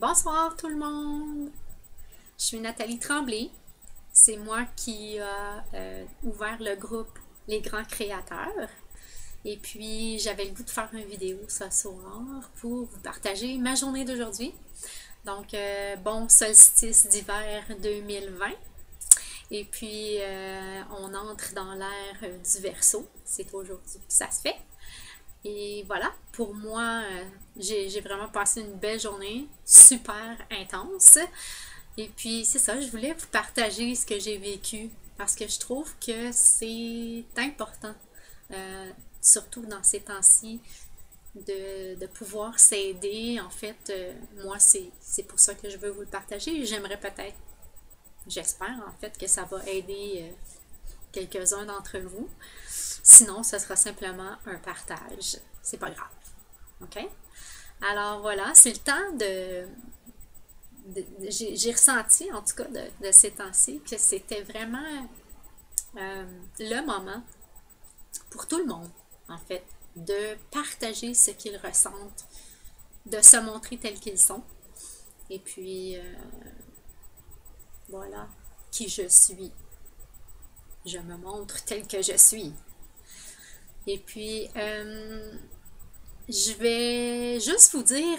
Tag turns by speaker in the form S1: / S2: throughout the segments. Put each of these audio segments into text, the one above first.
S1: Bonsoir tout le monde! Je suis Nathalie Tremblay. C'est moi qui a ouvert le groupe Les Grands Créateurs. Et puis j'avais le goût de faire une vidéo ce soir pour vous partager ma journée d'aujourd'hui. Donc bon solstice d'hiver 2020. Et puis on entre dans l'ère du Verseau. C'est aujourd'hui que ça se fait. Et voilà, pour moi, j'ai vraiment passé une belle journée, super intense. Et puis, c'est ça, je voulais vous partager ce que j'ai vécu parce que je trouve que c'est important, surtout dans ces temps-ci, de pouvoir s'aider. En fait, moi, c'est pour ça que je veux vous le partager. J'aimerais peut-être, j'espère en fait, que ça va aider quelques-uns d'entre vous. Sinon, ce sera simplement un partage. C'est pas grave. OK? Alors voilà, c'est le temps j'ai ressenti, en tout cas, de ces temps-ci, que c'était vraiment le moment pour tout le monde, en fait, de partager ce qu'ils ressentent, de se montrer tels qu'ils sont. Et puis, voilà, qui je suis. Je me montre tel que je suis. Et puis, je vais juste vous dire,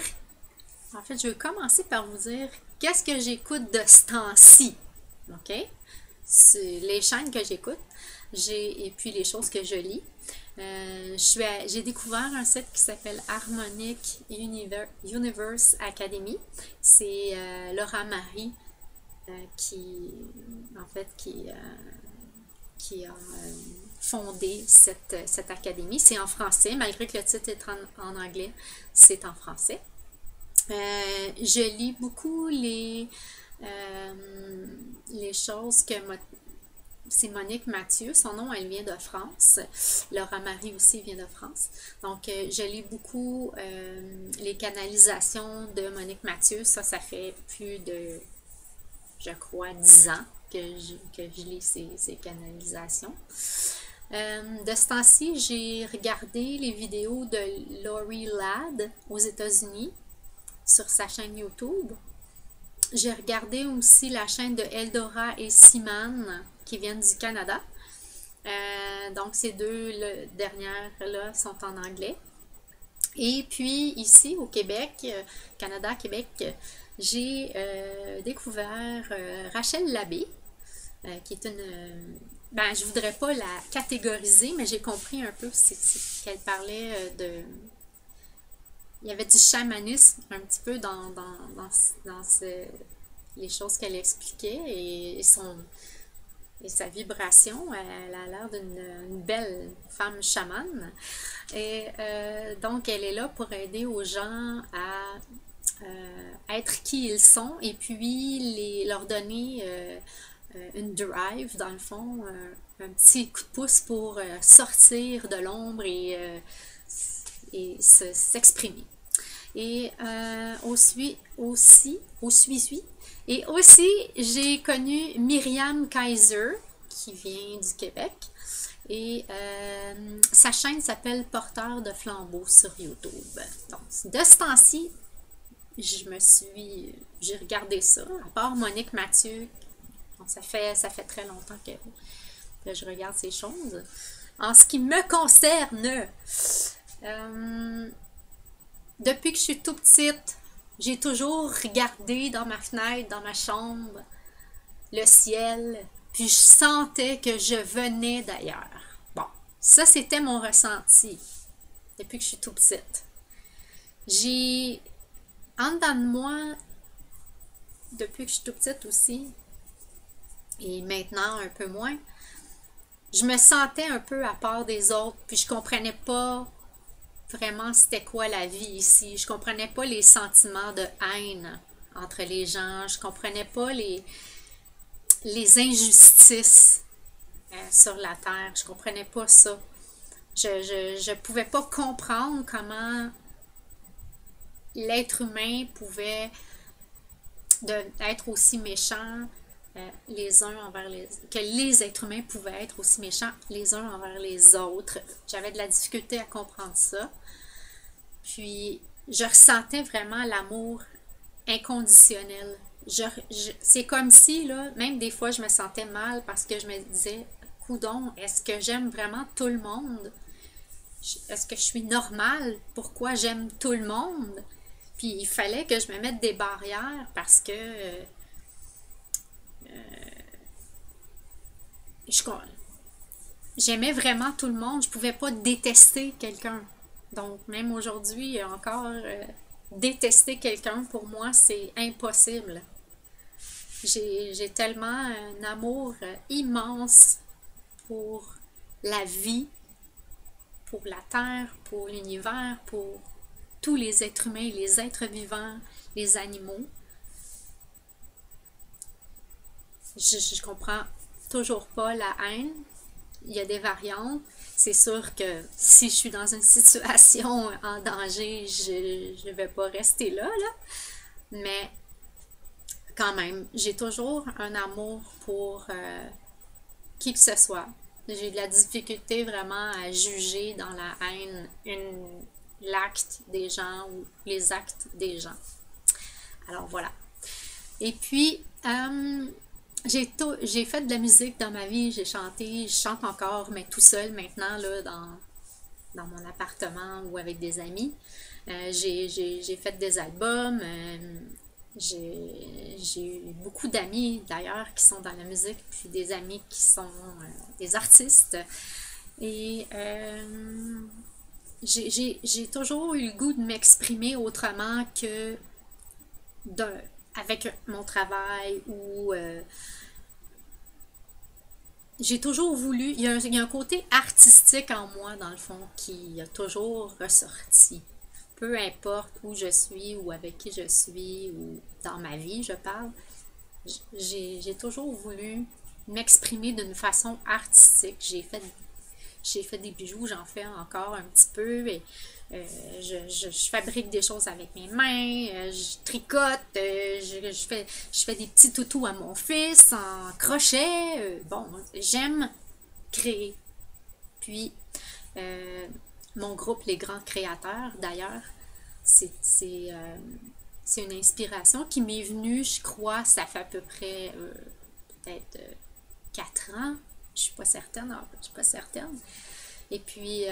S1: en fait, je vais commencer par vous dire qu'est-ce que j'écoute de ce temps-ci. OK? C'est les chaînes que j'écoute et puis les choses que je lis. J'ai découvert un site qui s'appelle Harmonic Universe Academy. C'est Laura Marie qui, en fait, qui a fondé cette académie. C'est en français, malgré que le titre est en anglais, c'est en français. Je lis beaucoup choses que c'est Monique Mathieu, son nom, elle vient de France. Laura Marie aussi vient de France. Donc, je lis beaucoup les canalisations de Monique Mathieu. Ça fait plus de, je crois, 10 ans que je lis ces canalisations. De ce temps-ci, j'ai regardé les vidéos de Lori Ladd aux États-Unis sur sa chaîne YouTube. J'ai regardé aussi la chaîne de Eldora et Siman qui viennent du Canada. Donc ces deux dernières-là sont en anglais. Et puis ici au Québec, Canada, Québec, j'ai découvert Rachel Labbé, qui est une... ben, je voudrais pas la catégoriser, mais j'ai compris un peu qu'elle parlait de... Il y avait du chamanisme un petit peu dans les choses qu'elle expliquait et sa vibration. Elle a l'air d'une belle femme chamane. Et donc, elle est là pour aider aux gens à être qui ils sont et puis leur donner une drive, dans le fond, un petit coup de pouce pour sortir de l'ombre et s'exprimer. Et aussi, j'ai connu Myriam Kaiser, qui vient du Québec. Et sa chaîne s'appelle Porteur de flambeaux sur YouTube. Donc, de ce temps-ci, j'ai regardé ça. À part Monique Mathieu, donc ça fait très longtemps que je regarde ces choses. En ce qui me concerne, depuis que je suis toute petite, j'ai toujours regardé dans ma fenêtre, dans ma chambre, le ciel, puis je sentais que je venais d'ailleurs. Bon, ça c'était mon ressenti depuis que je suis toute petite. J'ai, en dedans de moi, depuis que je suis toute petite aussi, et maintenant un peu moins, je me sentais un peu à part des autres, puis je comprenais pas vraiment c'était quoi la vie ici. Je comprenais pas les sentiments de haine entre les gens. Je comprenais pas les injustices sur la terre. Je comprenais pas ça. Je pouvais pas comprendre comment l'être humain pouvait être aussi méchant les uns envers que les êtres humains pouvaient être aussi méchants les uns envers les autres. J'avais de la difficulté à comprendre ça. Puis, je ressentais vraiment l'amour inconditionnel. C'est comme si, là, même des fois, je me sentais mal parce que je me disais, coudon, est-ce que j'aime vraiment tout le monde? Est-ce que je suis normale? Pourquoi j'aime tout le monde? Puis il fallait que je me mette des barrières parce que je, j'aimais vraiment tout le monde. Je pouvais pas détester quelqu'un. Donc même aujourd'hui encore, détester quelqu'un pour moi c'est impossible. J'ai tellement un amour immense pour la vie, pour la terre, pour l'univers, pour tous les êtres humains, les êtres vivants, les animaux. Je comprends toujours pas la haine. Il y a des variantes. C'est sûr que si je suis dans une situation en danger, je ne vais pas rester là, là. Mais quand même, j'ai toujours un amour pour qui que ce soit. J'ai de la difficulté vraiment à juger dans la haine l'acte des gens ou les actes des gens. Alors voilà. Et puis, j'ai fait de la musique dans ma vie, j'ai chanté, je chante encore, mais tout seul maintenant, là, dans mon appartement ou avec des amis. J'ai fait des albums, j'ai eu beaucoup d'amis d'ailleurs qui sont dans la musique, puis des amis qui sont des artistes. Et j'ai toujours eu le goût de m'exprimer autrement que avec mon travail ou j'ai toujours voulu, il y a un côté artistique en moi dans le fond qui a toujours ressorti. Peu importe où je suis ou avec qui je suis ou dans ma vie, je parle, j'ai toujours voulu m'exprimer d'une façon artistique. J'ai fait des bijoux, j'en fais encore un petit peu. Et, je fabrique des choses avec mes mains, je tricote, je fais des petits toutous à mon fils en crochet. Bon, j'aime créer. Puis, mon groupe Les Grands Créateurs, d'ailleurs, c'est une inspiration qui m'est venue, je crois, ça fait à peu près peut-être 4 ans. Je suis pas certaine, je suis pas certaine. Et puis,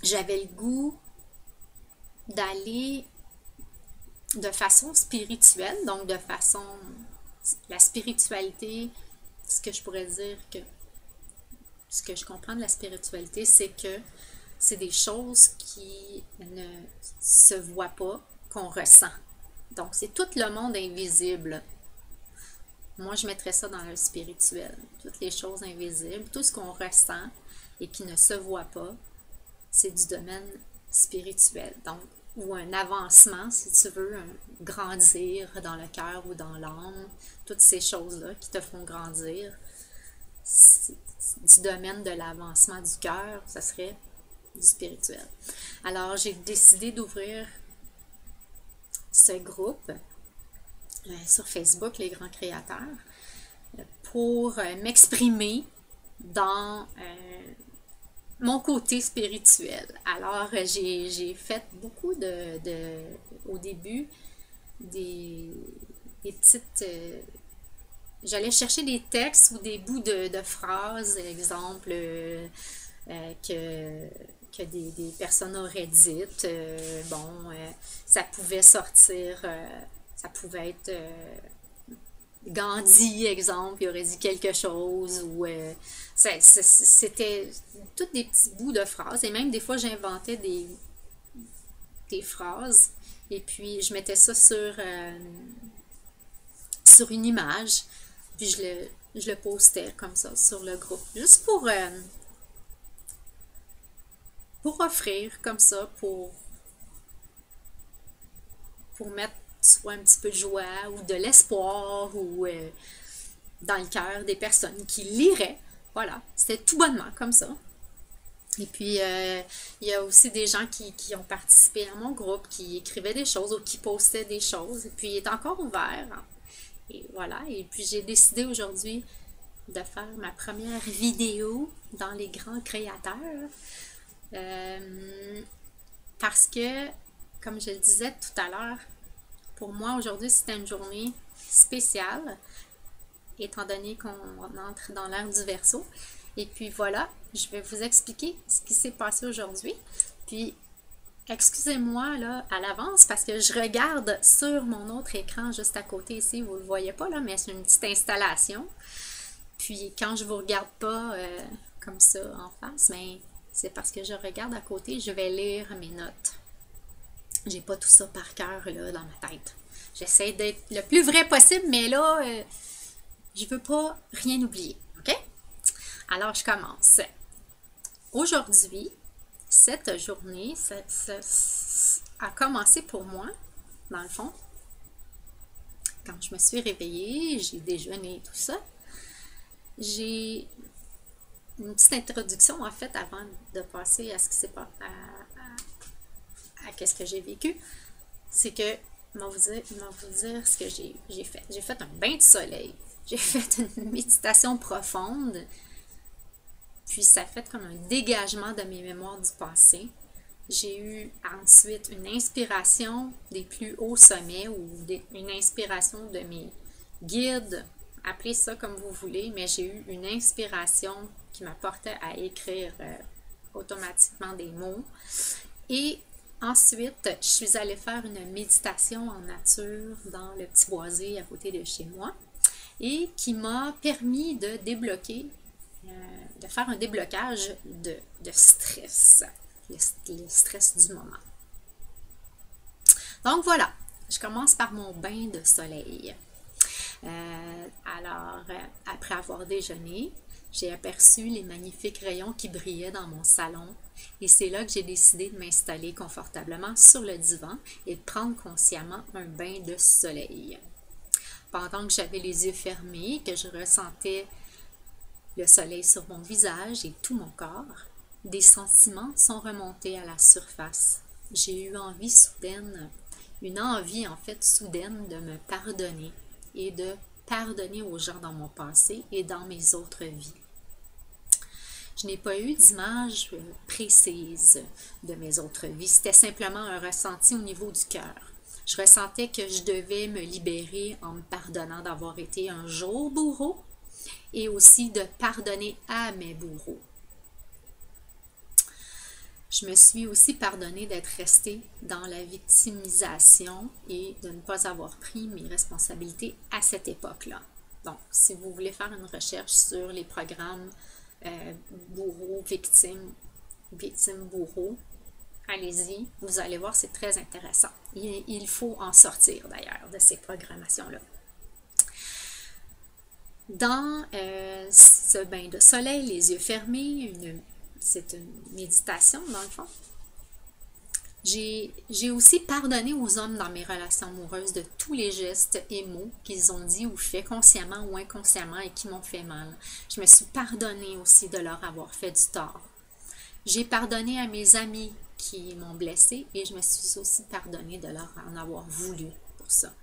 S1: j'avais le goût d'aller de façon spirituelle, donc de façon, la spiritualité, ce que je pourrais dire que, ce que je comprends de la spiritualité, c'est que c'est des choses qui ne se voient pas, qu'on ressent. Donc, c'est tout le monde invisible. Moi, je mettrais ça dans le spirituel. Toutes les choses invisibles, tout ce qu'on ressent et qui ne se voit pas, c'est du domaine spirituel. Donc, ou un avancement, si tu veux, grandir dans le cœur ou dans l'âme, toutes ces choses-là qui te font grandir, du domaine de l'avancement du cœur, ça serait du spirituel. Alors, j'ai décidé d'ouvrir ce groupe sur Facebook, Les Grands Créateurs, pour m'exprimer dans mon côté spirituel. Alors, j'ai fait beaucoup au début, des petites... j'allais chercher des textes ou des bouts de phrases, exemple, que des personnes auraient dites. Ça pouvait sortir, ça pouvait être Gandhi, exemple, il aurait dit quelque chose, ou c'était tous des petits bouts de phrases, et même des fois j'inventais des phrases, et puis je mettais ça sur une image, puis je le postais comme ça sur le groupe, juste pour offrir comme ça, pour mettre soit un petit peu de joie ou de l'espoir ou dans le cœur des personnes qui liraient. Voilà, c'était tout bonnement comme ça. Et puis, il y a aussi des gens qui ont participé à mon groupe, qui écrivaient des choses ou qui postaient des choses. Et puis, il est encore ouvert. Et voilà. Et puis, j'ai décidé aujourd'hui de faire ma première vidéo dans Les Grands Créateurs. Parce que, comme je le disais tout à l'heure, Pour moi, aujourd'hui, c'était une journée spéciale, étant donné qu'on entre dans l'ère du Verseau. Et puis voilà, je vais vous expliquer ce qui s'est passé aujourd'hui. Puis, excusez-moi là à l'avance parce que je regarde sur mon autre écran juste à côté ici, vous ne le voyez pas là, mais c'est une petite installation. Puis quand je vous regarde pas comme ça en face, ben, c'est parce que je regarde à côté, je vais lire mes notes. J'ai pas tout ça par cœur là dans ma tête. J'essaie d'être le plus vrai possible, mais là, je veux pas rien oublier. OK? Alors, je commence. Aujourd'hui, cette journée, ça a commencé pour moi, dans le fond, quand je me suis réveillée, j'ai déjeuné et tout ça. J'ai une petite introduction, en fait, avant de passer à ce qui s'est passé, à qu'est-ce que j'ai vécu. C'est que, je vais vous dire ce que j'ai fait. J'ai fait un bain de soleil. J'ai fait une méditation profonde. Puis ça a fait comme un dégagement de mes mémoires du passé. J'ai eu ensuite une inspiration des plus hauts sommets ou une inspiration de mes guides, appelez ça comme vous voulez, mais j'ai eu une inspiration qui m'apportait à écrire automatiquement des mots. Et ensuite, je suis allée faire une méditation en nature dans le petit boisé à côté de chez moi et qui m'a permis de débloquer, de faire un déblocage de stress, le stress du moment. Donc voilà, je commence par mon bain de soleil. Après avoir déjeuné, j'ai aperçu les magnifiques rayons qui brillaient dans mon salon et c'est là que j'ai décidé de m'installer confortablement sur le divan et de prendre consciemment un bain de soleil. Pendant que j'avais les yeux fermés, que je ressentais le soleil sur mon visage et tout mon corps, des sentiments sont remontés à la surface. J'ai eu une envie en fait soudaine de me pardonner et de pardonner aux gens dans mon passé et dans mes autres vies. Je n'ai pas eu d'image précise de mes autres vies. C'était simplement un ressenti au niveau du cœur. Je ressentais que je devais me libérer en me pardonnant d'avoir été un jour bourreau et aussi de pardonner à mes bourreaux. Je me suis aussi pardonnée d'être restée dans la victimisation et de ne pas avoir pris mes responsabilités à cette époque-là. Donc, si vous voulez faire une recherche sur les programmes bourreau, victime, bourreau, allez-y, vous allez voir, c'est très intéressant. Il faut en sortir d'ailleurs de ces programmations-là. Dans ce bain de soleil, les yeux fermés, c'est une méditation dans le fond. J'ai aussi pardonné aux hommes dans mes relations amoureuses de tous les gestes et mots qu'ils ont dit ou fait consciemment ou inconsciemment et qui m'ont fait mal. Je me suis pardonnée aussi de leur avoir fait du tort. J'ai pardonné à mes amis qui m'ont blessée et je me suis aussi pardonnée de leur en avoir voulu pour ça.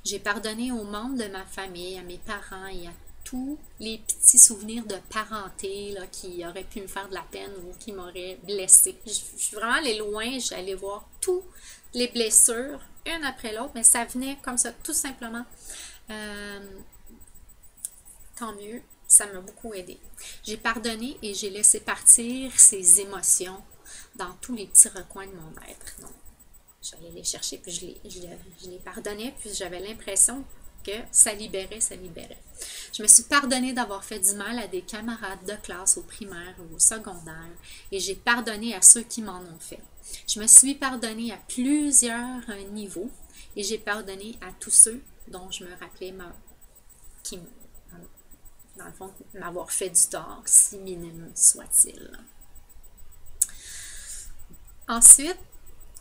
S1: J'ai pardonné aux membres de ma famille, à mes parents et à tous les petits souvenirs de parenté là, qui auraient pu me faire de la peine ou qui m'auraient blessée. Je suis vraiment allée loin, j'allais voir toutes les blessures, une après l'autre, mais ça venait comme ça, tout simplement. Tant mieux, ça m'a beaucoup aidé. J'ai pardonné et j'ai laissé partir ces émotions dans tous les petits recoins de mon être. Donc, j'allais les chercher, puis je les pardonnais, puis j'avais l'impression que ça libérait, ça libérait. Je me suis pardonnée d'avoir fait du mal à des camarades de classe au primaire ou au secondaire et j'ai pardonné à ceux qui m'en ont fait. Je me suis pardonnée à plusieurs niveaux et j'ai pardonné à tous ceux dont je me rappelais qui, dans le fond, m'avoir fait du tort, si minime soit-il. Ensuite,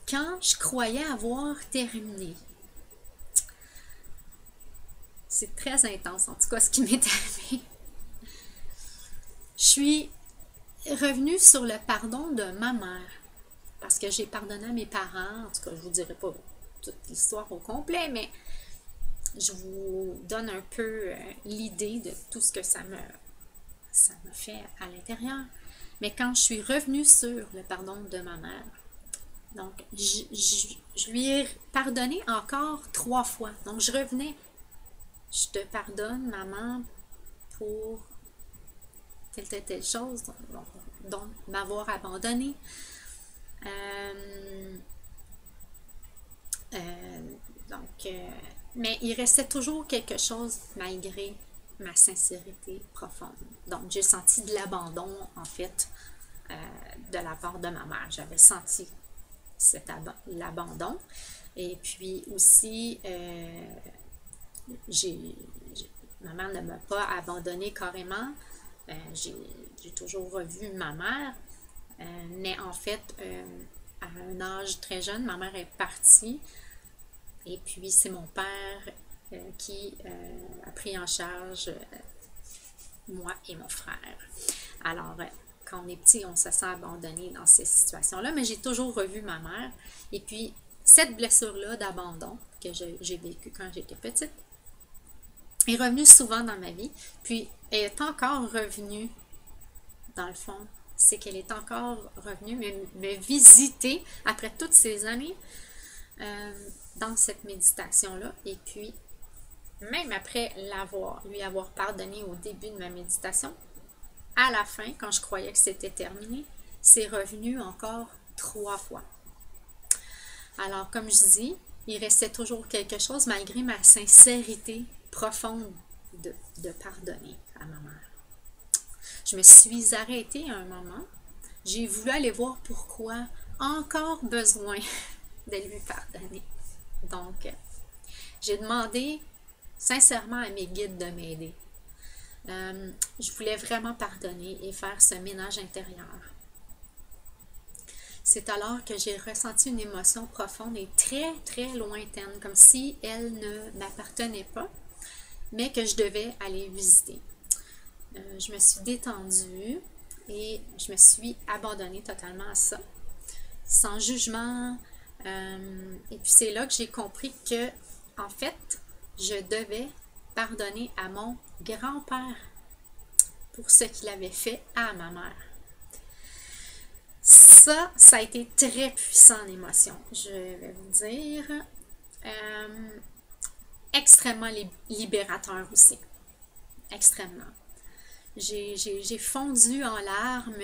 S1: quand je croyais avoir terminé, c'est très intense, en tout cas, ce qui m'est arrivé. Je suis revenue sur le pardon de ma mère, parce que j'ai pardonné à mes parents. En tout cas, je ne vous dirai pas toute l'histoire au complet, mais je vous donne un peu l'idée de tout ce que ça me fait à l'intérieur. Mais quand je suis revenue sur le pardon de ma mère, Donc, je lui ai pardonné encore 3 fois. Donc, je revenais. Je te pardonne, maman, pour telle chose, donc m'avoir abandonné. Euh, euh, donc, mais il restait toujours quelque chose malgré ma sincérité profonde. Donc, j'ai senti de l'abandon, en fait, de la part de ma mère. J'avais senti l'abandon. Et puis aussi, ma mère ne m'a pas abandonnée carrément. J'ai toujours revu ma mère. Mais en fait, à un âge très jeune, ma mère est partie. Et puis, c'est mon père qui a pris en charge moi et mon frère. Alors, quand on est petit, on se sent abandonné dans ces situations-là, mais j'ai toujours revu ma mère. Et puis, cette blessure-là d'abandon que j'ai vécue quand j'étais petite est revenue souvent dans ma vie. Puis, elle est encore revenue, dans le fond, c'est qu'elle est encore revenue me visiter après toutes ces années dans cette méditation-là. Et puis, même après lui avoir pardonné au début de ma méditation, à la fin, quand je croyais que c'était terminé, c'est revenu encore 3 fois. Alors, comme je dis, il restait toujours quelque chose malgré ma sincérité profonde de pardonner à ma mère. Je me suis arrêtée à un moment. J'ai voulu aller voir pourquoi encore besoin de lui pardonner. Donc, j'ai demandé sincèrement à mes guides de m'aider. Je voulais vraiment pardonner et faire ce ménage intérieur. C'est alors que j'ai ressenti une émotion profonde et très, très lointaine, comme si elle ne m'appartenait pas, mais que je devais aller visiter. Je me suis détendue et je me suis abandonnée totalement à ça, sans jugement. Et puis c'est là que j'ai compris que, en fait, je devais pardonner à mon grand-père pour ce qu'il avait fait à ma mère. Ça a été très puissant en émotion, je vais vous dire. Extrêmement libérateur aussi. Extrêmement. J'ai fondu en larmes.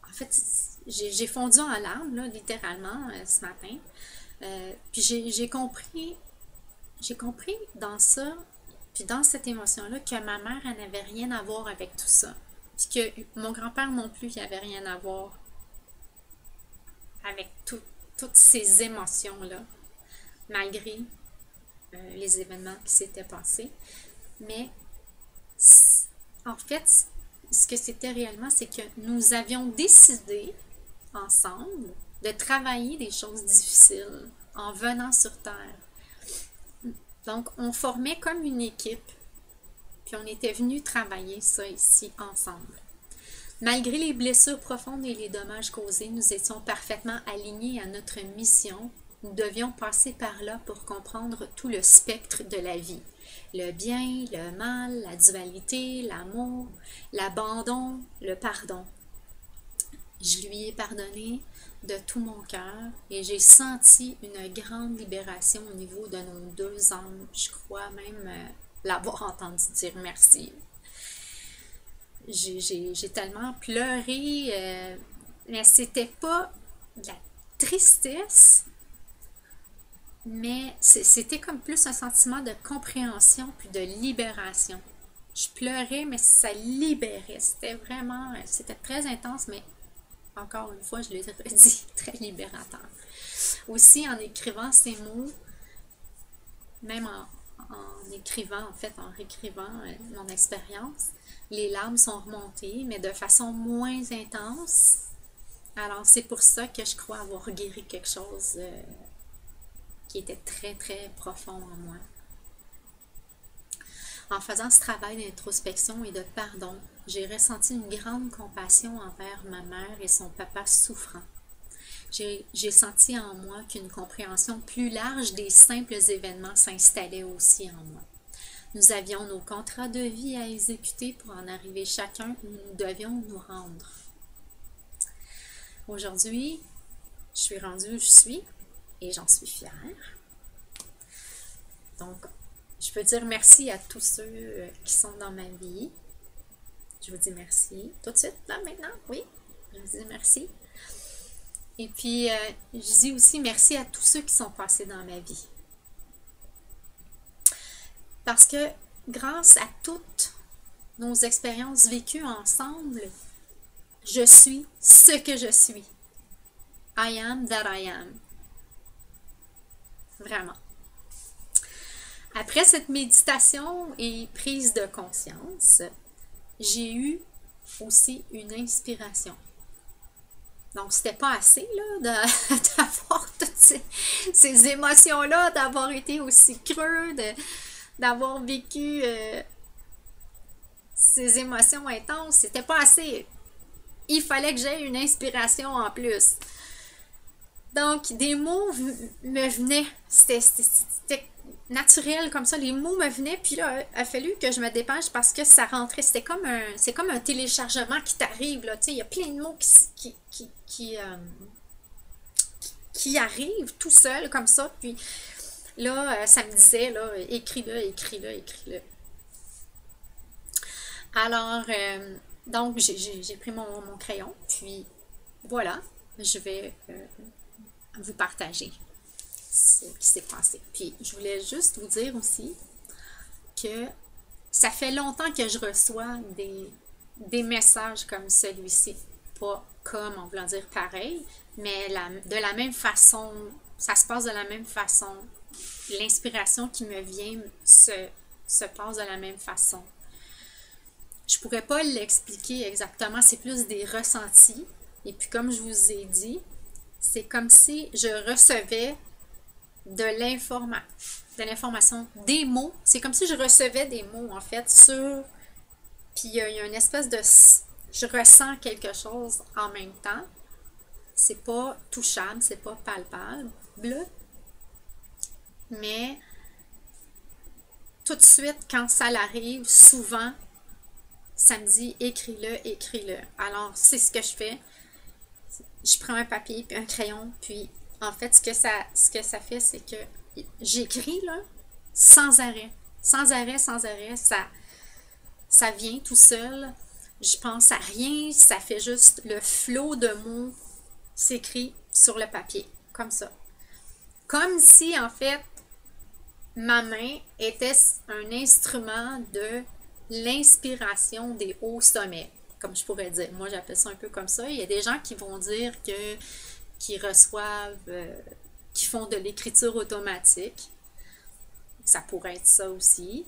S1: En fait, j'ai fondu en larmes, là, littéralement, ce matin. Puis j'ai compris dans ça, puis dans cette émotion-là, que ma mère, elle n'avait rien à voir avec tout ça. Puis que mon grand-père non plus, il n'avait rien à voir avec toutes ces émotions-là, malgré les événements qui s'étaient passés. Mais en fait, ce que c'était réellement, c'est que nous avions décidé ensemble de travailler des choses difficiles en venant sur Terre. Donc, on formait comme une équipe, puis on était venus travailler ça ici ensemble. Malgré les blessures profondes et les dommages causés, nous étions parfaitement alignés à notre mission. Nous devions passer par là pour comprendre tout le spectre de la vie. Le bien, le mal, la dualité, l'amour, l'abandon, le pardon. Je lui ai pardonné de tout mon cœur et j'ai senti une grande libération au niveau de nos deux âmes. Je crois même l'avoir entendu dire merci. J'ai tellement pleuré, mais c'était pas de la tristesse, mais c'était comme plus un sentiment de compréhension puis de libération. Je pleurais, mais ça libérait. C'était très intense, mais encore une fois, je le redis, très libérateur. Aussi, en écrivant ces mots, même en écrivant, en fait, en réécrivant mon expérience, les larmes sont remontées, mais de façon moins intense. Alors, c'est pour ça que je crois avoir guéri quelque chose qui était très, très profond en moi. En faisant ce travail d'introspection et de pardon, j'ai ressenti une grande compassion envers ma mère et son papa souffrant. J'ai senti en moi qu'une compréhension plus large des simples événements s'installait aussi en moi. Nous avions nos contrats de vie à exécuter pour en arriver chacun où nous devions nous rendre. Aujourd'hui, Je suis rendue où je suis et j'en suis fière. Donc, je peux dire merci à tous ceux qui sont dans ma vie. Je vous dis merci. Tout de suite, là, maintenant, oui. Je vous dis merci. Et puis, je dis aussi merci à tous ceux qui sont passés dans ma vie. Parce que grâce à toutes nos expériences vécues ensemble, je suis ce que je suis. I am that I am. Vraiment. Après cette méditation et prise de conscience, j'ai eu aussi une inspiration. Donc, c'était pas assez là, d'avoir toutes ces émotions-là, d'avoir été aussi creux, d'avoir vécu ces émotions intenses. C'était pas assez. Il fallait que j'aie une inspiration en plus. Donc, des mots me venaient. C'était naturel comme ça. Les mots me venaient, puis là, il a fallu que je me dépêche parce que ça rentrait. C'est comme un téléchargement qui t'arrive, là. Tu sais, il y a plein de mots qui arrivent tout seul, comme ça. Puis là, ça me disait, là, écris-le, écris-le, écris-le. Alors, donc, j'ai pris mon crayon, puis voilà, je vais vous partager ce qui s'est passé. Puis, je voulais juste vous dire aussi que ça fait longtemps que je reçois des messages comme celui-ci. Pas comme, en voulant dire pareil, mais de la même façon, ça se passe de la même façon. L'inspiration qui me vient se passe de la même façon. Je pourrais pas l'expliquer exactement, c'est plus des ressentis. Et puis comme je vous ai dit, c'est comme si je recevais de l'information, des mots. C'est comme si je recevais des mots, en fait, Puis il y a une espèce de... Je ressens quelque chose en même temps. C'est pas touchable, c'est pas palpable. Mais tout de suite, quand ça l'arrive, souvent, ça me dit écris-le, écris-le. Alors, c'est ce que je fais. Je prends un papier puis un crayon, puis en fait, ce que ça fait, c'est que j'écris là, sans arrêt. Sans arrêt, sans arrêt. Ça vient tout seul. Je pense à rien. Ça fait juste le flot de mots s'écrit sur le papier. Comme ça. Comme si, en fait, ma main était un instrument de l'inspiration des hauts sommets, comme je pourrais dire. Moi, j'appelle ça un peu comme ça. Il y a des gens qui vont dire qu'ils reçoivent, qui font de l'écriture automatique. Ça pourrait être ça aussi.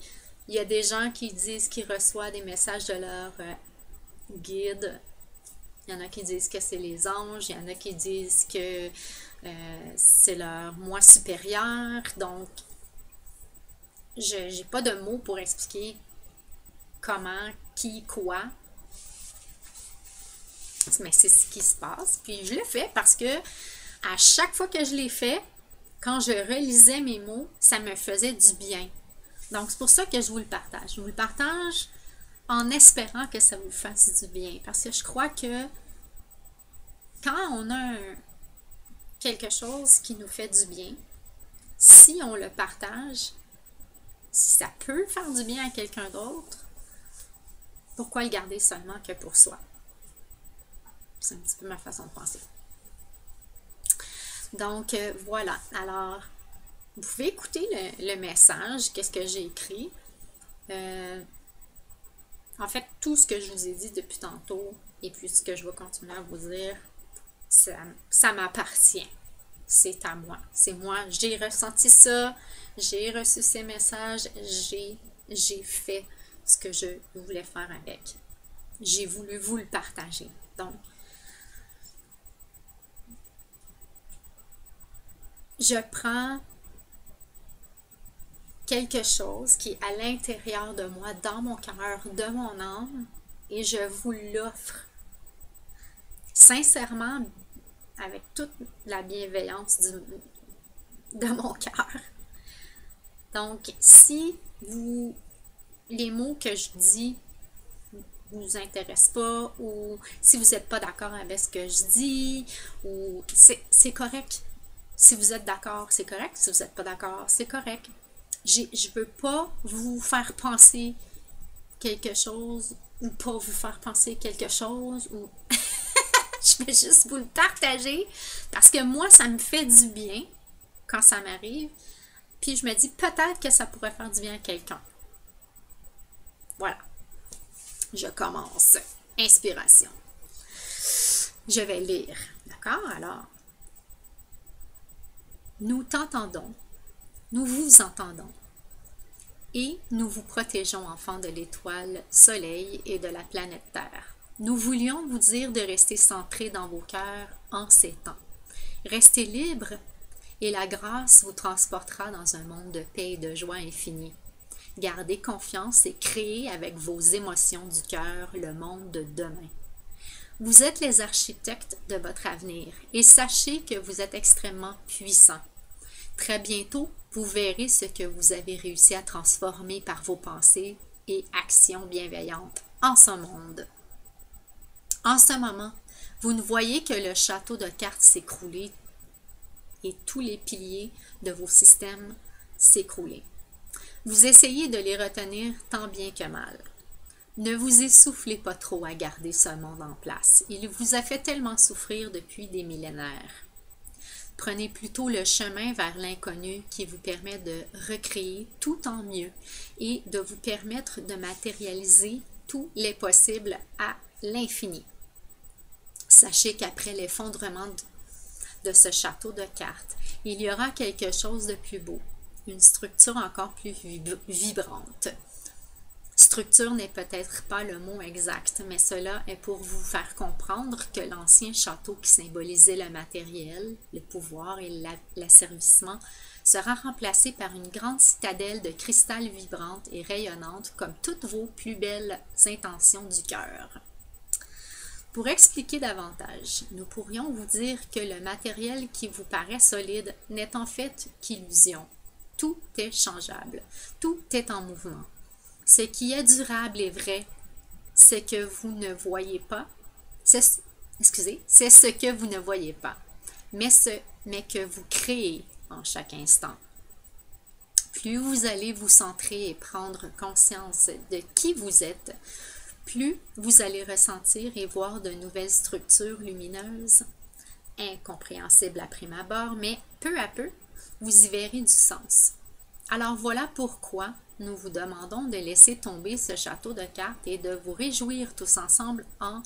S1: Il y a des gens qui disent qu'ils reçoivent des messages de leur guide. Il y en a qui disent que c'est les anges. Il y en a qui disent que c'est leur moi supérieur. Donc, je n'ai pas de mots pour expliquer comment, qui, quoi. Mais c'est ce qui se passe. Puis je le fais parce que à chaque fois que je l'ai fait, quand je relisais mes mots, ça me faisait du bien. Donc c'est pour ça que je vous le partage. Je vous le partage en espérant que ça vous fasse du bien. Parce que je crois que quand on a quelque chose qui nous fait du bien, si on le partage, si ça peut faire du bien à quelqu'un d'autre, pourquoi le garder seulement que pour soi? C'est un petit peu ma façon de penser. Donc, voilà. Alors, vous pouvez écouter le message, qu'est-ce que j'ai écrit. En fait, tout ce que je vous ai dit depuis tantôt, et puis ce que je vais continuer à vous dire, ça m'appartient. C'est à moi. C'est moi. J'ai ressenti ça. J'ai reçu ces messages. J'ai fait ce que je voulais faire avec. J'ai voulu vous le partager. Donc, je prends quelque chose qui est à l'intérieur de moi, dans mon cœur, de mon âme, et je vous l'offre sincèrement, avec toute la bienveillance de mon cœur. Donc, si les mots que je dis vous intéresse pas, ou si vous n'êtes pas d'accord avec ce que je dis, ou c'est correct. Si vous êtes d'accord, c'est correct. Si vous n'êtes pas d'accord, c'est correct. Je veux pas vous faire penser quelque chose, ou pas vous faire penser quelque chose, ou je vais juste vous le partager, parce que moi, ça me fait du bien quand ça m'arrive, puis je me dis peut-être que ça pourrait faire du bien à quelqu'un. Voilà. Je commence. Inspiration. Je vais lire. D'accord? Alors, nous t'entendons, nous vous entendons, et nous vous protégeons, enfants de l'étoile Soleil et de la planète Terre. Nous voulions vous dire de rester centrés dans vos cœurs en ces temps. Restez libres et la grâce vous transportera dans un monde de paix et de joie infinie. Gardez confiance et créez avec vos émotions du cœur le monde de demain. Vous êtes les architectes de votre avenir et sachez que vous êtes extrêmement puissants. Très bientôt, vous verrez ce que vous avez réussi à transformer par vos pensées et actions bienveillantes en ce monde. En ce moment, vous ne voyez que le château de cartes s'écrouler et tous les piliers de vos systèmes s'écrouler. Vous essayez de les retenir tant bien que mal. Ne vous essoufflez pas trop à garder ce monde en place. Il vous a fait tellement souffrir depuis des millénaires. Prenez plutôt le chemin vers l'inconnu qui vous permet de recréer tout en mieux et de vous permettre de matérialiser tous les possibles à l'infini. Sachez qu'après l'effondrement de ce château de cartes, il y aura quelque chose de plus beau, une structure encore plus vibrante. Structure n'est peut-être pas le mot exact, mais cela est pour vous faire comprendre que l'ancien château qui symbolisait le matériel, le pouvoir et l'asservissement sera remplacé par une grande citadelle de cristal vibrante et rayonnante comme toutes vos plus belles intentions du cœur. Pour expliquer davantage, nous pourrions vous dire que le matériel qui vous paraît solide n'est en fait qu'illusion. Tout est changeable, tout est en mouvement. Ce qui est durable et vrai, c'est que vous ne voyez pas, c'est ce que vous ne voyez pas, mais que vous créez en chaque instant. Plus vous allez vous centrer et prendre conscience de qui vous êtes, plus vous allez ressentir et voir de nouvelles structures lumineuses, incompréhensibles à prime abord, mais peu à peu, vous y verrez du sens. Alors voilà pourquoi nous vous demandons de laisser tomber ce château de cartes et de vous réjouir tous ensemble en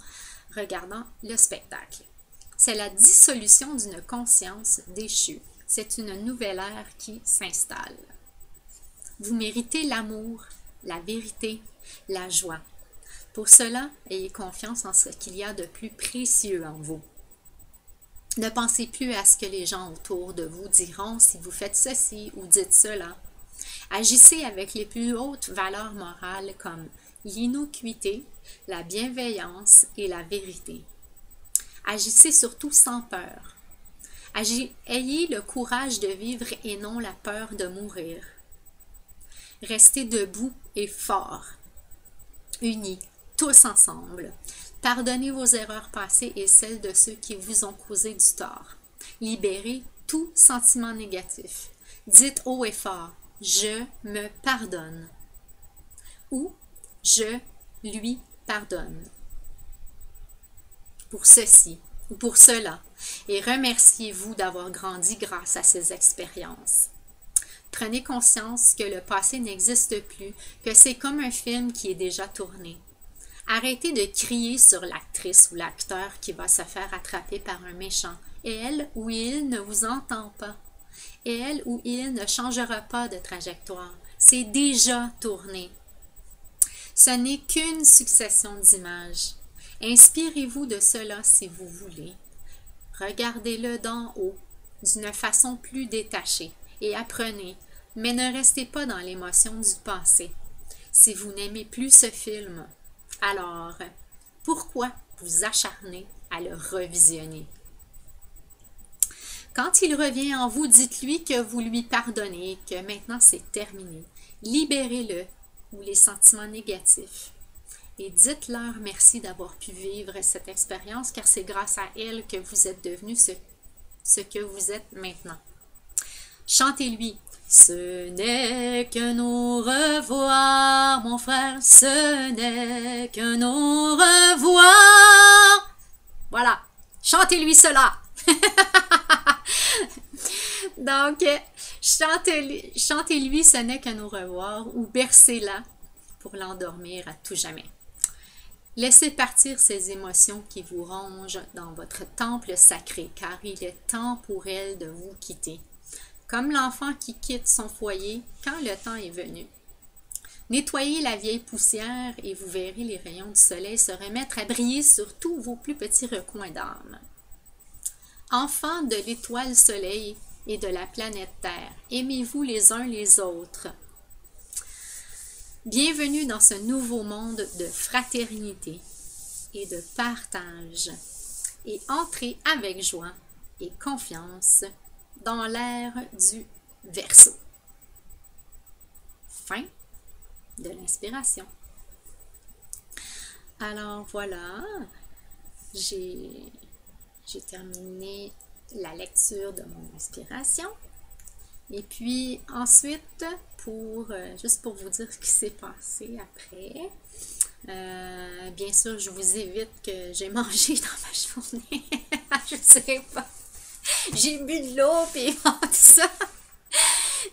S1: regardant le spectacle. C'est la dissolution d'une conscience déchue. C'est une nouvelle ère qui s'installe. Vous méritez l'amour, la vérité, la joie. Pour cela, ayez confiance en ce qu'il y a de plus précieux en vous. Ne pensez plus à ce que les gens autour de vous diront si vous faites ceci ou dites cela. Agissez avec les plus hautes valeurs morales comme l'innocuité, la bienveillance et la vérité. Agissez surtout sans peur. Ayez le courage de vivre et non la peur de mourir. Restez debout et forts, unis, tous ensemble. Pardonnez vos erreurs passées et celles de ceux qui vous ont causé du tort. Libérez tout sentiment négatif. Dites haut et fort, je me pardonne ou je lui pardonne pour ceci ou pour cela et remerciez-vous d'avoir grandi grâce à ces expériences. Prenez conscience que le passé n'existe plus, que c'est comme un film qui est déjà tourné. Arrêtez de crier sur l'actrice ou l'acteur qui va se faire attraper par un méchant et elle ou il ne vous entend pas. Et elle ou il ne changera pas de trajectoire. C'est déjà tourné. Ce n'est qu'une succession d'images. Inspirez-vous de cela si vous voulez. Regardez-le d'en haut, d'une façon plus détachée, et apprenez, mais ne restez pas dans l'émotion du passé. Si vous n'aimez plus ce film, alors pourquoi vous acharner à le revisionner? Quand il revient en vous, dites-lui que vous lui pardonnez, que maintenant c'est terminé. Libérez-le ou les sentiments négatifs. et dites-leur merci d'avoir pu vivre cette expérience, car c'est grâce à elles que vous êtes devenu ce que vous êtes maintenant. Chantez-lui. Ce n'est qu'un au revoir, mon frère, ce n'est qu'un au revoir. Voilà, chantez-lui cela. Donc, chantez-lui ce n'est qu'un au revoir ou bercez-la pour l'endormir à tout jamais. Laissez partir ces émotions qui vous rongent dans votre temple sacré, car il est temps pour elle de vous quitter. Comme l'enfant qui quitte son foyer quand le temps est venu. Nettoyez la vieille poussière et vous verrez les rayons du soleil se remettre à briller sur tous vos plus petits recoins d'âme. Enfants de l'étoile soleil et de la planète Terre, aimez-vous les uns les autres. Bienvenue dans ce nouveau monde de fraternité et de partage. Et entrez avec joie et confiance dans l'ère du Verseau. Fin de l'inspiration. Alors voilà, j'ai terminé la lecture de mon inspiration. Et puis ensuite, juste pour vous dire ce qui s'est passé après, bien sûr, je vous évite que j'ai mangé dans ma journée. Je ne sais pas. J'ai bu de l'eau et tout ça.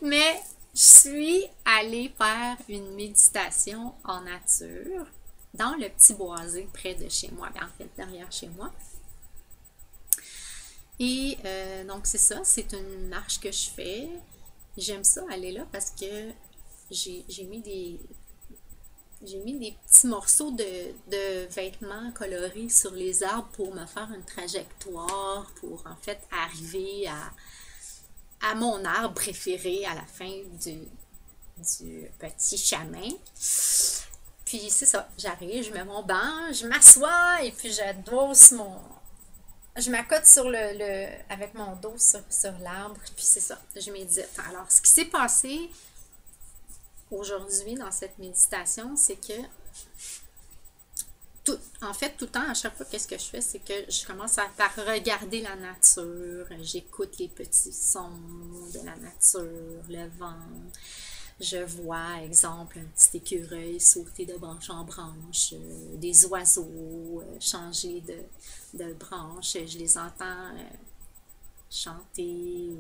S1: Mais je suis allée faire une méditation en nature dans le petit boisé près de chez moi, en fait derrière chez moi. Et donc c'est ça, c'est une marche que je fais. J'aime ça aller là parce que j'ai mis des petits morceaux de vêtements colorés sur les arbres pour me faire une trajectoire, pour en fait arriver à mon arbre préféré à la fin du petit chemin. Puis c'est ça, j'arrive, je mets mon banc, je m'assois et puis je m'accote avec mon dos sur l'arbre, puis c'est ça, je médite. Alors, ce qui s'est passé aujourd'hui dans cette méditation, c'est que tout le temps, à chaque fois, qu'est-ce que je fais, c'est que je commence par regarder la nature, j'écoute les petits sons de la nature, le vent. Je vois, exemple, un petit écureuil sauter de branche en branche, des oiseaux changer de branche, je les entends chanter.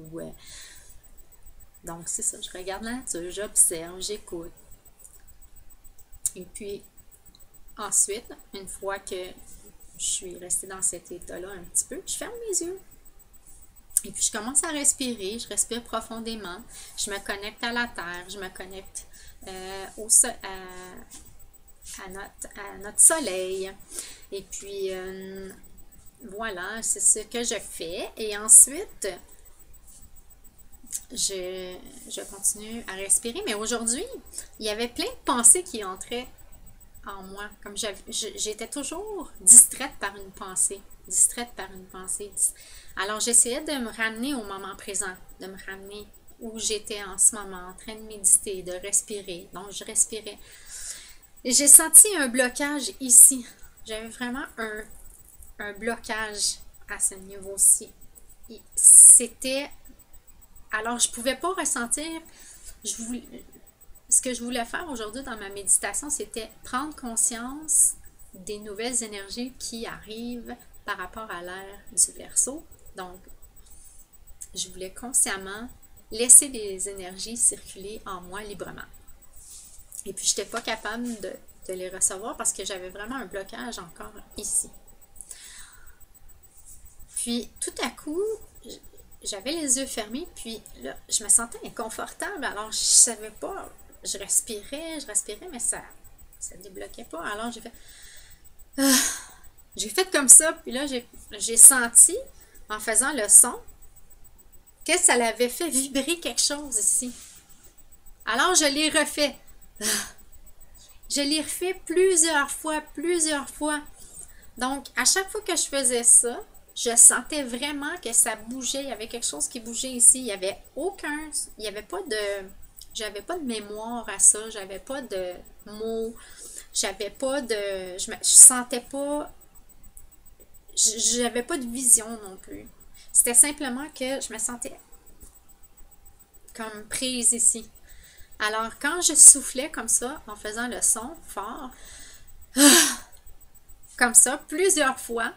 S1: Donc, c'est ça, je regarde la nature, j'observe, j'écoute. Et puis, ensuite, une fois que je suis restée dans cet état-là un petit peu, je ferme mes yeux. Et puis, je commence à respirer, je respire profondément, je me connecte à la terre, je me connecte à notre soleil. Et puis, voilà, c'est ce que je fais. Et ensuite, je continue à respirer. Mais aujourd'hui, il y avait plein de pensées qui entraient en moi. Comme j'étais toujours distraite par une pensée. Alors, j'essayais de me ramener au moment présent, de me ramener où j'étais en ce moment, en train de méditer, de respirer. Donc, je respirais. Et j'ai senti un blocage ici. J'avais vraiment un blocage à ce niveau-ci. C'était... Alors, je ne pouvais pas ressentir... Ce que je voulais faire aujourd'hui dans ma méditation, c'était prendre conscience des nouvelles énergies qui arrivent par rapport à l'ère du Verseau. Donc, je voulais consciemment laisser les énergies circuler en moi librement. Et puis, je n'étais pas capable de les recevoir parce que j'avais vraiment un blocage encore ici. Puis, tout à coup, j'avais les yeux fermés, puis là, je me sentais inconfortable. Alors, je savais pas, je respirais, mais ça débloquait pas. Alors, j'ai fait comme ça, puis là, j'ai senti, en faisant le son, que ça l'avait fait vibrer quelque chose ici. Alors, je l'ai refait. Je l'ai refait plusieurs fois. Donc, à chaque fois que je faisais ça, je sentais vraiment que ça bougeait. Il y avait quelque chose qui bougeait ici. Il y avait pas de... j'avais pas de mémoire à ça, j'avais pas de mots, j'avais pas de, je sentais pas, j'avais pas de vision non plus. C'était simplement que je me sentais comme prise ici. Alors, quand je soufflais comme ça, en faisant le son fort, comme ça, plusieurs fois,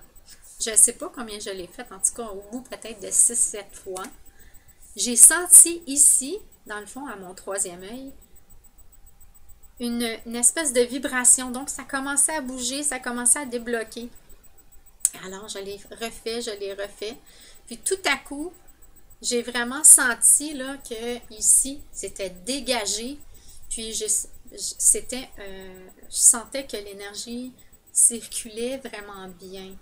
S1: je ne sais pas combien je l'ai fait, en tout cas au bout peut-être de 6-7 fois, j'ai senti ici, dans le fond, à mon troisième œil, une espèce de vibration. Donc, ça commençait à bouger, ça commençait à débloquer. Alors, je l'ai refait. Puis tout à coup, j'ai vraiment senti là, que ici, c'était dégagé. Puis je sentais que l'énergie circulait vraiment bien.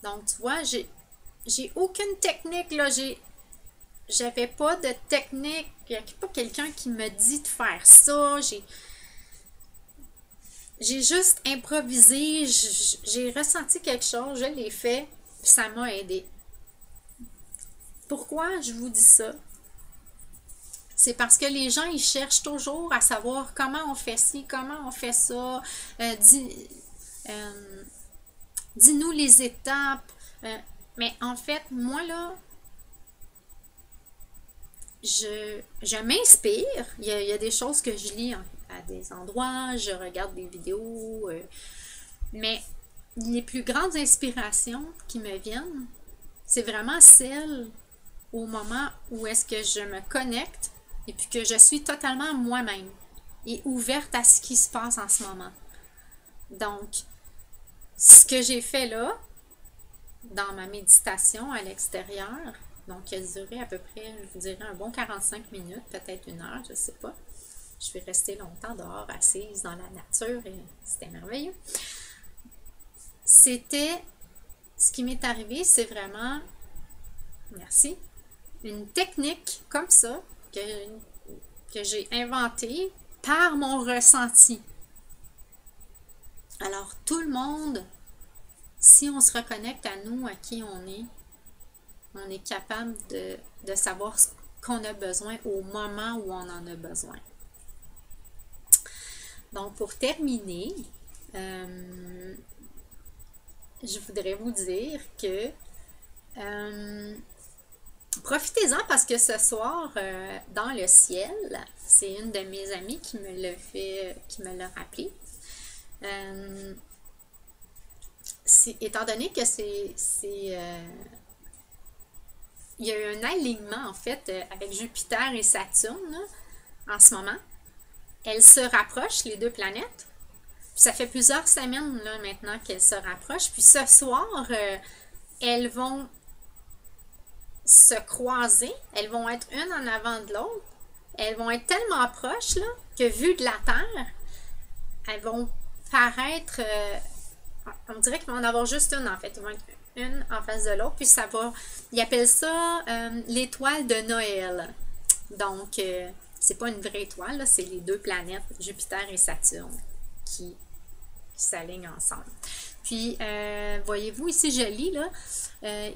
S1: Donc, tu vois, j'ai aucune technique, là. J'avais pas de technique. Il n'y a pas quelqu'un qui me dit de faire ça. J'ai juste improvisé. J'ai ressenti quelque chose. Je l'ai fait. Puis ça m'a aidé. Pourquoi je vous dis ça? C'est parce que les gens, ils cherchent toujours à savoir comment on fait ci, comment on fait ça. Dis-nous les étapes. Mais en fait, moi, là, je m'inspire. Il y a des choses que je lis à des endroits, je regarde des vidéos. Mais les plus grandes inspirations qui me viennent, c'est vraiment celles au moment où est-ce que je me connecte et puis que je suis totalement moi-même et ouverte à ce qui se passe en ce moment. Donc, ce que j'ai fait là, dans ma méditation à l'extérieur, donc qui a duré à peu près, je vous dirais, un bon 45 minutes, peut-être 1 heure, je ne sais pas. Je suis restée longtemps dehors, assise dans la nature et c'était merveilleux. C'était, ce qui m'est arrivé, c'est vraiment, merci, une technique comme ça que j'ai inventée par mon ressenti. Alors, tout le monde, si on se reconnecte à nous, à qui on est capable de savoir ce qu'on a besoin au moment où on en a besoin. Donc, pour terminer, je voudrais vous dire que profitez-en parce que ce soir, dans le ciel, c'est une de mes amies qui me l'a rappelé. Étant donné que il y a eu un alignement en fait avec Jupiter et Saturne là, en ce moment. Elles se rapprochent, les deux planètes. Puis ça fait plusieurs semaines là, maintenant qu'elles se rapprochent. Puis ce soir, elles vont se croiser. Elles vont être une en avant de l'autre. Elles vont être tellement proches là, que vu de la Terre, elles vont paraître... on dirait qu'ils vont en avoir juste une en fait. Ils vont être une en face de l'autre. Puis ça va... Ils appellent ça l'étoile de Noël. Donc, c'est pas une vraie étoile, c'est les deux planètes, Jupiter et Saturne, qui s'alignent ensemble. Puis, voyez-vous, ici je lis, là,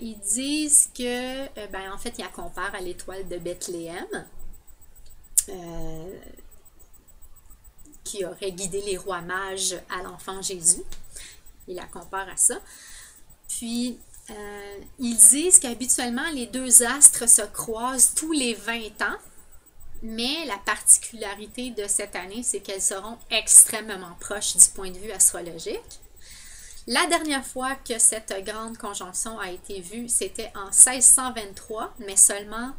S1: ils disent que, en fait, ils la comparent à l'étoile de Bethléem, qui aurait guidé les rois mages à l'enfant Jésus. Ils la comparent à ça. Puis, ils disent qu'habituellement, les deux astres se croisent tous les 20 ans, mais la particularité de cette année, c'est qu'elles seront extrêmement proches du point de vue astrologique. La dernière fois que cette grande conjonction a été vue, c'était en 1623, mais seulement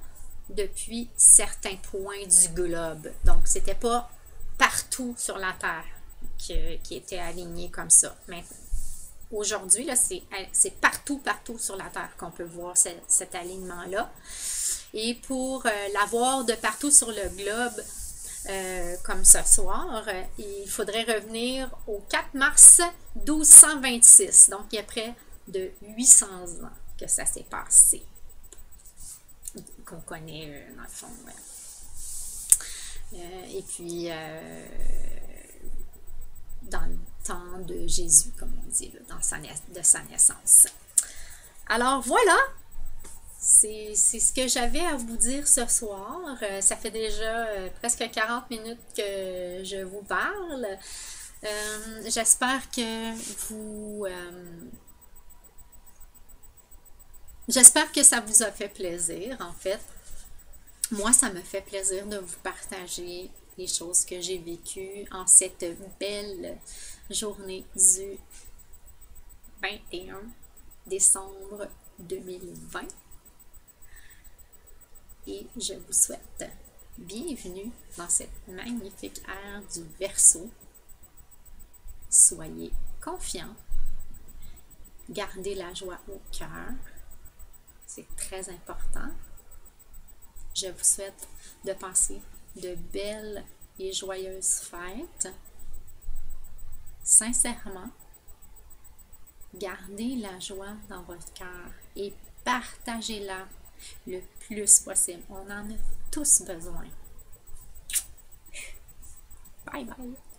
S1: depuis certains points du globe. Donc, c'était pas partout sur la Terre qui était aligné comme ça. Mais aujourd'hui, c'est partout sur la Terre qu'on peut voir cet alignement-là. Et pour l'avoir de partout sur le globe, comme ce soir, il faudrait revenir au 4 mars 1226. Donc, il y a près de 800 ans que ça s'est passé. Qu'on connaît, dans le fond. Et puis, dans le temps de Jésus, comme on dit, là, de sa naissance. Alors, voilà! c'est ce que j'avais à vous dire ce soir. Ça fait déjà presque 40 minutes que je vous parle. J'espère que j'espère que ça vous a fait plaisir, en fait. Moi, ça me fait plaisir de vous partager les choses que j'ai vécues en cette belle journée du 21 décembre 2020. Et je vous souhaite bienvenue dans cette magnifique ère du Verseau. Soyez confiants, gardez la joie au cœur, c'est très important. Je vous souhaite de passer de belles et joyeuses fêtes. Sincèrement, gardez la joie dans votre cœur et partagez-la le plus possible. On en a tous besoin. Bye bye!